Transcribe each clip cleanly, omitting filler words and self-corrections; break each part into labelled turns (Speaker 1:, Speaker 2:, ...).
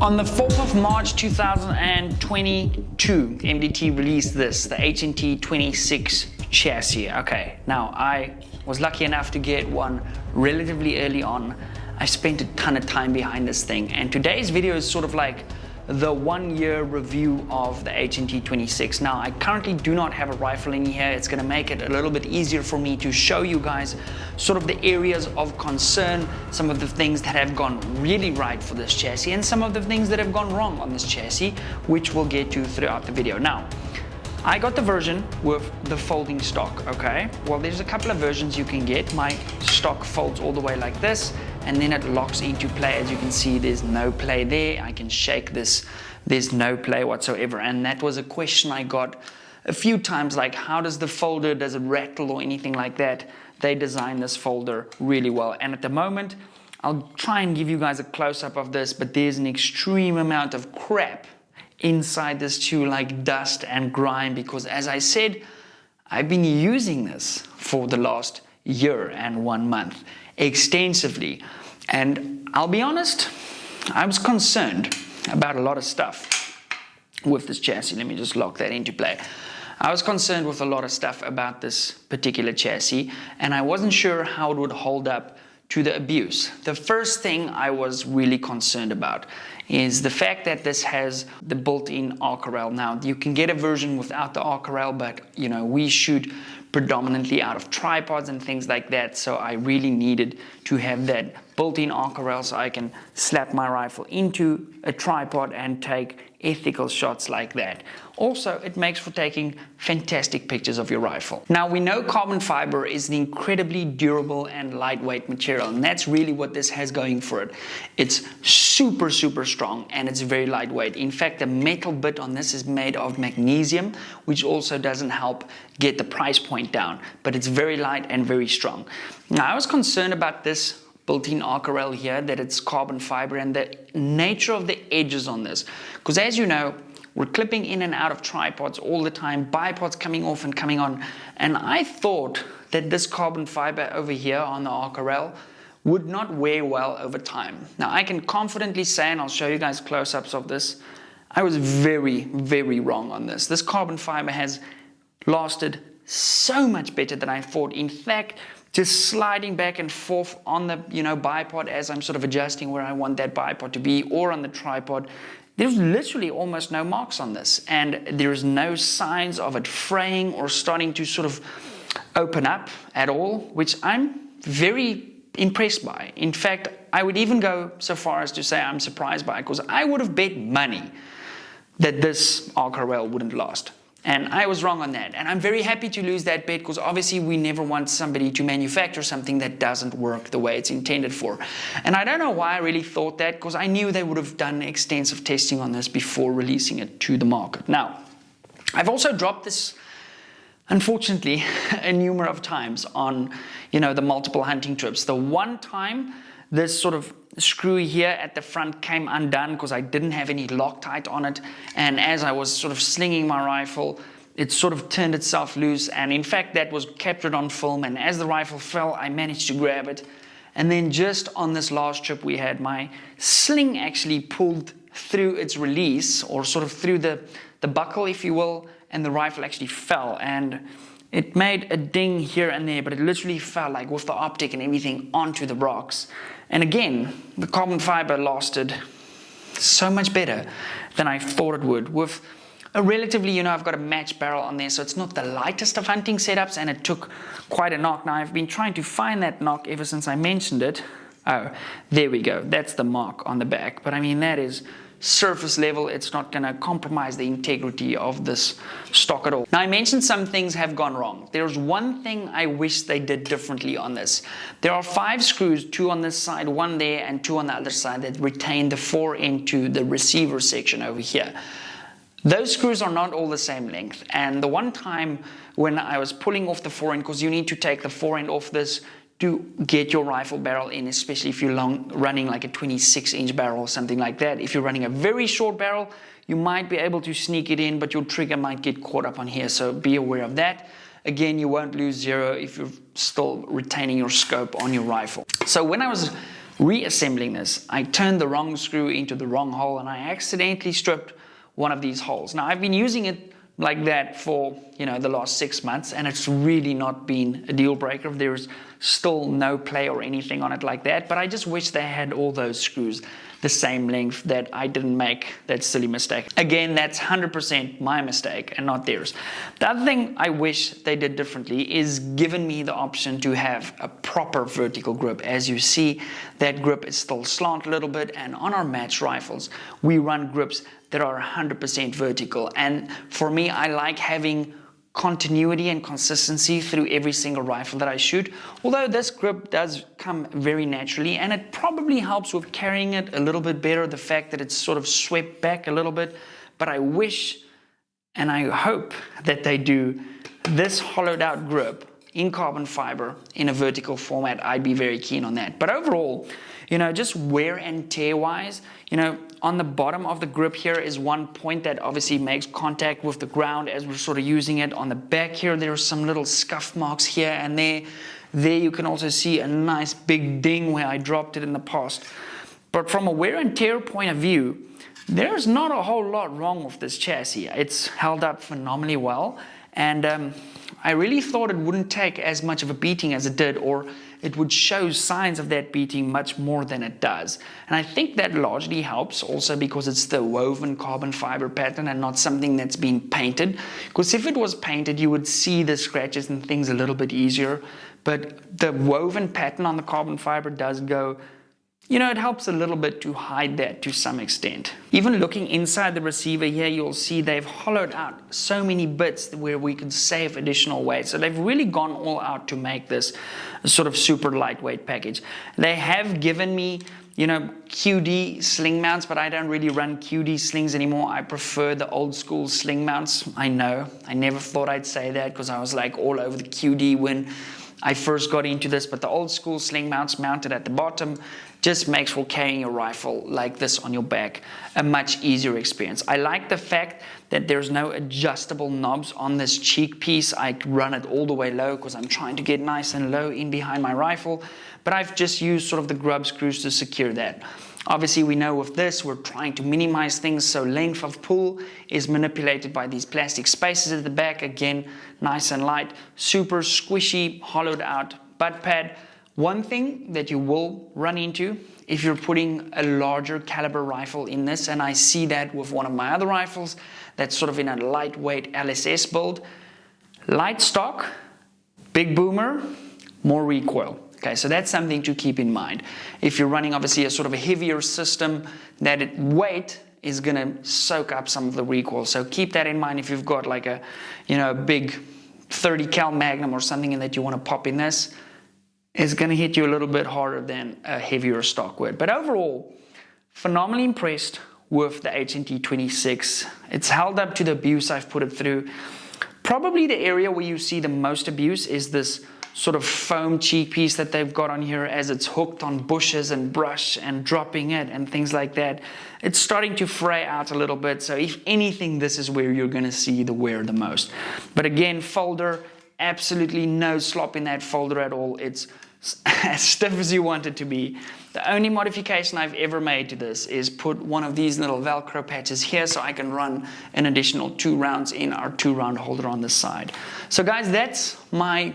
Speaker 1: On the 4th of March 2022, MDT released this, the HNT26 chassis. Okay, now I was lucky enough to get one relatively early on. I spent a ton of time behind this thing, and today's video is sort of like the 1 year review of the HNT26. Now, I currently do not have a rifle in here. It's gonna make it a little bit easier for me to show you guys sort of the areas of concern, some of the things that have gone really right for this chassis, and some of the things that have gone wrong on this chassis, which we'll get to throughout the video. Now, I got the version with the folding stock, okay? Well, there's a couple of versions you can get. My stock folds all the way like this, and then it locks into play. As you can see, there's no play there. I can shake this, there's no play whatsoever. And that was a question I got a few times, like, how does the folder, does it rattle or anything like that? They designed this folder really well. And at the moment, I'll try and give you guys a close-up of this, but there's an extreme amount of crap inside this too, like dust and grime, because as I said, I've been using this for the last year and 1 month extensively, and I'll be honest, I was concerned about a lot of stuff with this chassis. Let me just lock that into play. I was concerned with a lot of stuff about this particular chassis, and I wasn't sure how it would hold up to the abuse. The first thing I was really concerned about is the fact that this has the built-in arc rail. Now, you can get a version without the arc rail, but you know, we shoot predominantly out of tripods and things like that, so I really needed to have that built-in arc rail so I can slap my rifle into a tripod and take ethical shots like that. Also, it makes for taking fantastic pictures of your rifle. Now, we know carbon fiber is an incredibly durable and lightweight material, and that's really what this has going for it. It's super, super strong, and it's very lightweight. In fact, the metal bit on this is made of magnesium, which also doesn't help get the price point down, but it's very light and very strong. Now, I was concerned about this built-in arc rail here, that it's carbon fiber, and the nature of the edges on this, because as you know, we're clipping in and out of tripods all the time, bipods coming off and coming on, and I thought that this carbon fiber over here on the arc rail would not wear well over time. Now, I can confidently say, and I'll show you guys close-ups of this, I was very, very wrong on this. This carbon fiber has lasted so much better than I thought. In fact, just sliding back and forth on the bipod as I'm sort of adjusting where I want that bipod to be, or on the tripod, there's literally almost no marks on this, and there's no signs of it fraying or starting to sort of open up at all, which I'm very impressed by. In fact, I would even go so far as to say I'm surprised by it, because I would have bet money that this arc rail wouldn't last. And I was wrong on that. And I'm very happy to lose that bet, because obviously we never want somebody to manufacture something that doesn't work the way it's intended for. And I don't know why I really thought that, because I knew they would have done extensive testing on this before releasing it to the market. Now, I've also dropped this, unfortunately, a number of times on, the multiple hunting trips. The one time this sort of screw here at the front came undone because I didn't have any Loctite on it, and as I was sort of slinging my rifle, it sort of turned itself loose, and in fact that was captured on film, and as the rifle fell, I managed to grab it. And then just on this last trip we had, my sling actually pulled through its release, or sort of through the buckle, if you will, and the rifle actually fell, and it made a ding here and there, but it literally fell, like with the optic and everything, onto the rocks. And again, the carbon fiber lasted so much better than I thought it would. With a relatively, I've got a match barrel on there, so it's not the lightest of hunting setups, and it took quite a knock. Now, I've been trying to find that knock ever since I mentioned it. Oh, there we go. That's the mark on the back. But I mean, that is surface level. It's not going to compromise the integrity of this stock at all. Now, I mentioned some things have gone wrong. There's one thing I wish they did differently on this. There are 5 screws, 2 on this side, 1 there, and 2 on the other side, that retain the fore end to the receiver section over here. Those screws are not all the same length, and the one time when I was pulling off the fore end, because you need to take the fore end off this to get your rifle barrel in, especially if you're running like a 26-inch barrel or something like that. If you're running a very short barrel, you might be able to sneak it in, but your trigger might get caught up on here, so be aware of that. Again, you won't lose 0 if you're still retaining your scope on your rifle. So when I was reassembling this, I turned the wrong screw into the wrong hole and I accidentally stripped one of these holes. Now I've been using it like that for the last 6 months, and it's really not been a deal breaker. There's still no play or anything on it like that, but I just wish they had all those screws the same length, that I didn't make that silly mistake. Again, that's 100% my mistake and not theirs. The other thing I wish they did differently is given me the option to have a proper vertical grip. As you see, that grip is still slant a little bit, and on our match rifles, we run grips that are 100% vertical. And for me, I like having continuity and consistency through every single rifle that I shoot. Although this grip does come very naturally, and it probably helps with carrying it a little bit better, the fact that it's sort of swept back a little bit. But I wish and I hope that they do this hollowed out grip in carbon fiber in a vertical format. I'd be very keen on that. But overall, just wear and tear wise, on the bottom of the grip here is one point that obviously makes contact with the ground as we're sort of using it. On the back here, there are some little scuff marks here and there. There you can also see a nice big ding where I dropped it in the past. But from a wear and tear point of view, there's not a whole lot wrong with this chassis. It's held up phenomenally well, and I really thought it wouldn't take as much of a beating as it did, or it would show signs of that beating much more than it does. And I think that largely helps also because it's the woven carbon fiber pattern and not something that's been painted. Because if it was painted, you would see the scratches and things a little bit easier. But the woven pattern on the carbon fiber does go, it helps a little bit to hide that to some extent. Even looking inside the receiver here, you'll see they've hollowed out so many bits where we could save additional weight. So they've really gone all out to make this a sort of super lightweight package. They have given me, QD sling mounts, but I don't really run QD slings anymore. I prefer the old school sling mounts. I know, I never thought I'd say that because I was like all over the QD when I first got into this, but the old school sling mounts mounted at the bottom just makes for carrying a rifle like this on your back a much easier experience. I like the fact that there's no adjustable knobs on this cheek piece. I run it all the way low because I'm trying to get nice and low in behind my rifle, but I've just used sort of the grub screws to secure that. Obviously, we know with this, we're trying to minimize things, so length of pull is manipulated by these plastic spaces at the back. Again, nice and light, super squishy, hollowed out butt pad. One thing that you will run into if you're putting a larger caliber rifle in this, and I see that with one of my other rifles that's sort of in a lightweight LSS build, light stock, big boomer, more recoil. Okay, so that's something to keep in mind. If you're running obviously a sort of a heavier system, that weight is going to soak up some of the recoil. So keep that in mind if you've got like a big 30 cal Magnum or something that you want to pop in this. It's going to hit you a little bit harder than a heavier stock would. But overall, phenomenally impressed with the HNT26. It's held up to the abuse I've put it through. Probably the area where you see the most abuse is this sort of foam cheek piece that they've got on here as it's hooked on bushes and brush and dropping it and things like that. It's starting to fray out a little bit. So if anything, this is where you're going to see the wear the most. But again, folder, absolutely no slop in that folder at all. It's as stiff as you want it to be. The only modification I've ever made to this is put one of these little Velcro patches here so I can run an additional 2 rounds in our 2-round holder on this side. So guys, that's my,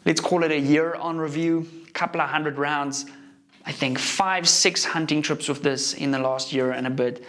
Speaker 1: let's call it a year on review, couple of 100 rounds, I think 5-6 hunting trips with this in the last year and a bit.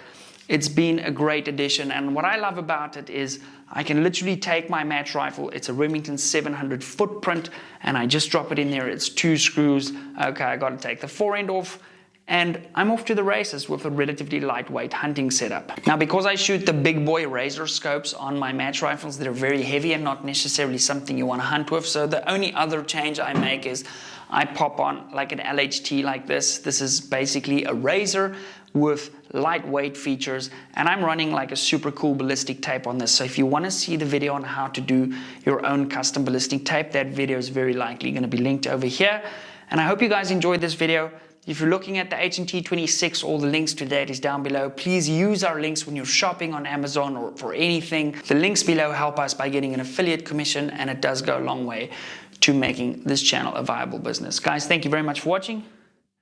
Speaker 1: It's been a great addition, and what I love about it is I can literally take my match rifle, it's a Remington 700 footprint, and I just drop it in there. It's 2 screws. Okay, I got to take the fore end off, and I'm off to the races with a relatively lightweight hunting setup. Now, because I shoot the big boy razor scopes on my match rifles, they're very heavy and not necessarily something you want to hunt with. So the only other change I make is I pop on like an LHT like this. This is basically a razor with lightweight features, and I'm running like a super cool ballistic tape on this. So if you want to see the video on how to do your own custom ballistic tape, that video is very likely going to be linked over here. And I hope you guys enjoyed this video. If you're looking at the HNT26, all the links to that is down below. Please use our links when you're shopping on Amazon or for anything. The links below help us by getting an affiliate commission, and it does go a long way to making this channel a viable business. Guys, thank you very much for watching,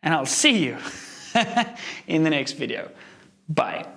Speaker 1: and I'll see you in the next video. Bye.